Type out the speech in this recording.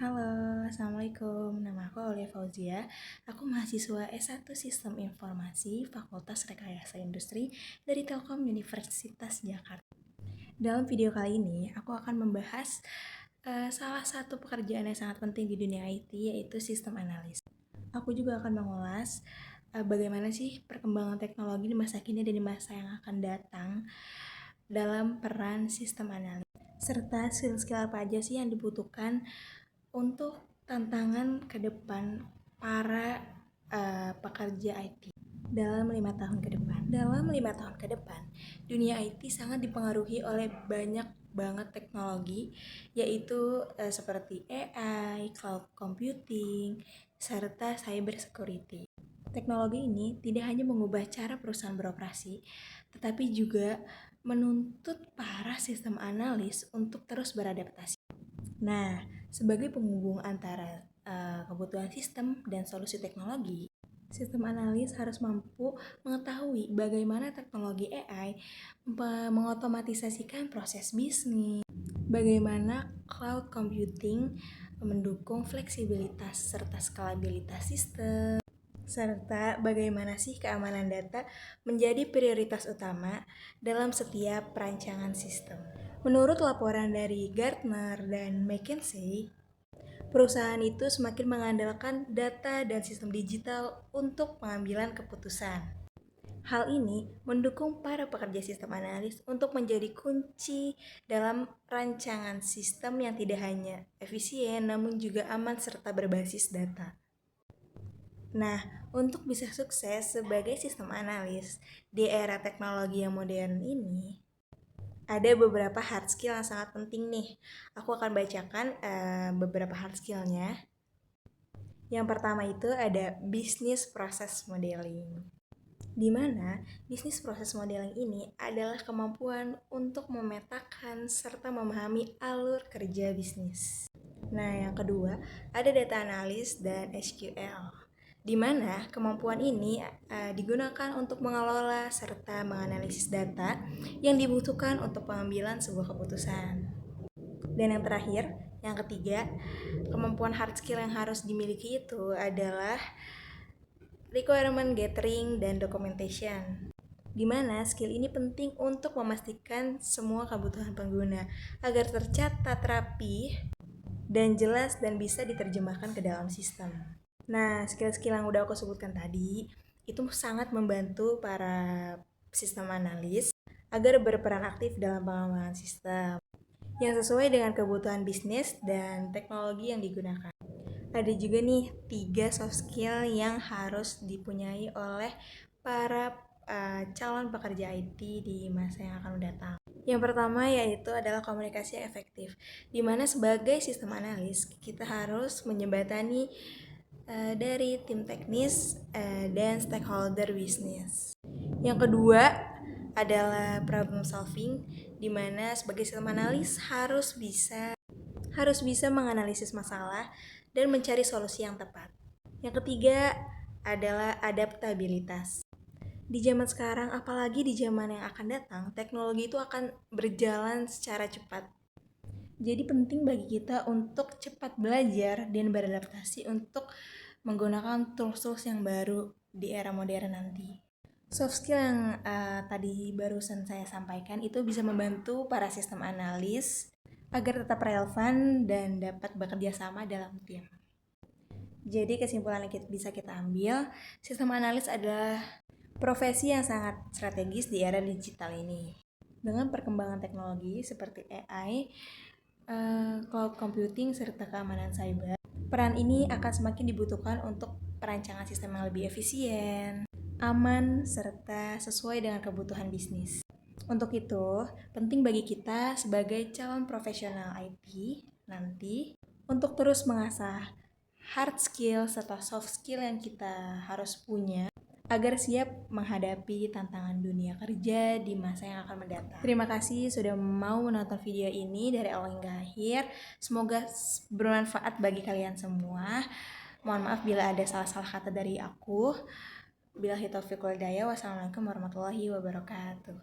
Halo, Assalamualaikum. Nama aku Aulia Fauzia. Aku mahasiswa S1 Sistem Informasi Fakultas Rekayasa Industri dari Telkom Universitas Jakarta. Dalam video kali ini, aku akan membahas salah satu pekerjaan yang sangat penting di dunia IT, yaitu sistem analis. Aku juga akan mengulas bagaimana sih perkembangan teknologi di masa kini dan di masa yang akan datang dalam peran sistem analis, serta skill-skill apa aja sih yang dibutuhkan untuk tantangan ke depan para pekerja IT dalam 5 tahun ke depan. Dalam 5 tahun ke depan, dunia IT sangat dipengaruhi oleh banyak banget teknologi, yaitu seperti AI, cloud computing, serta cyber security. Teknologi ini tidak hanya mengubah cara perusahaan beroperasi, tetapi juga menuntut para sistem analis untuk terus beradaptasi. Nah, sebagai penghubung antara kebutuhan sistem dan solusi teknologi, sistem analis harus mampu mengetahui bagaimana teknologi AI mengotomatisasikan proses bisnis, bagaimana cloud computing mendukung fleksibilitas serta skalabilitas sistem, serta bagaimana sih keamanan data menjadi prioritas utama dalam setiap perancangan sistem. Menurut laporan dari Gartner dan McKinsey, perusahaan itu semakin mengandalkan data dan sistem digital untuk pengambilan keputusan. Hal ini mendukung para pekerja sistem analis untuk menjadi kunci dalam rancangan sistem yang tidak hanya efisien namun juga aman serta berbasis data. Nah, untuk bisa sukses sebagai sistem analis di era teknologi yang modern ini, ada beberapa hard skill yang sangat penting nih. Aku akan bacakan beberapa hard skillnya. Yang pertama itu ada business process modeling, di mana bisnis proses modeling ini adalah kemampuan untuk memetakan serta memahami alur kerja bisnis. Nah, yang kedua ada data analis dan SQL, di mana kemampuan ini digunakan untuk mengelola serta menganalisis data yang dibutuhkan untuk pengambilan sebuah keputusan. Dan yang terakhir, yang ketiga, kemampuan hard skill yang harus dimiliki itu adalah requirement gathering dan documentation, di mana skill ini penting untuk memastikan semua kebutuhan pengguna agar tercatat rapi dan jelas dan bisa diterjemahkan ke dalam sistem. Nah, skill-skill yang udah aku sebutkan tadi itu sangat membantu para sistem analis agar berperan aktif dalam pengembangan sistem yang sesuai dengan kebutuhan bisnis dan teknologi yang digunakan. Ada juga nih 3 soft skill yang harus dipunyai oleh para calon pekerja IT di masa yang akan datang. Yang pertama yaitu adalah komunikasi yang efektif, di mana sebagai sistem analis kita harus menjembatani dari tim teknis dan stakeholder bisnis. Yang kedua adalah problem solving, di mana sebagai sistem analis harus bisa menganalisis masalah dan mencari solusi yang tepat. Yang ketiga adalah adaptabilitas. Di zaman sekarang, apalagi di zaman yang akan datang, teknologi itu akan berjalan secara cepat. Jadi penting bagi kita untuk cepat belajar dan beradaptasi untuk menggunakan tools-tools yang baru di era modern nanti. Soft skill yang tadi barusan saya sampaikan itu bisa membantu para sistem analis agar tetap relevan dan dapat bekerja sama dalam tim. Jadi kesimpulan yang bisa kita ambil, sistem analis adalah profesi yang sangat strategis di era digital ini. Dengan perkembangan teknologi seperti AI, cloud computing, serta keamanan cyber, peran ini akan semakin dibutuhkan untuk perancangan sistem yang lebih efisien, aman, serta sesuai dengan kebutuhan bisnis. Untuk itu, penting bagi kita sebagai calon profesional IT nanti untuk terus mengasah hard skill serta soft skill yang kita harus punya agar siap menghadapi tantangan dunia kerja di masa yang akan mendatang. Terima kasih sudah mau menonton video ini dari awal hingga akhir. Semoga bermanfaat bagi kalian semua. Mohon maaf bila ada salah-salah kata dari aku. Billahi taufiq wal hidayah. Wassalamualaikum warahmatullahi wabarakatuh.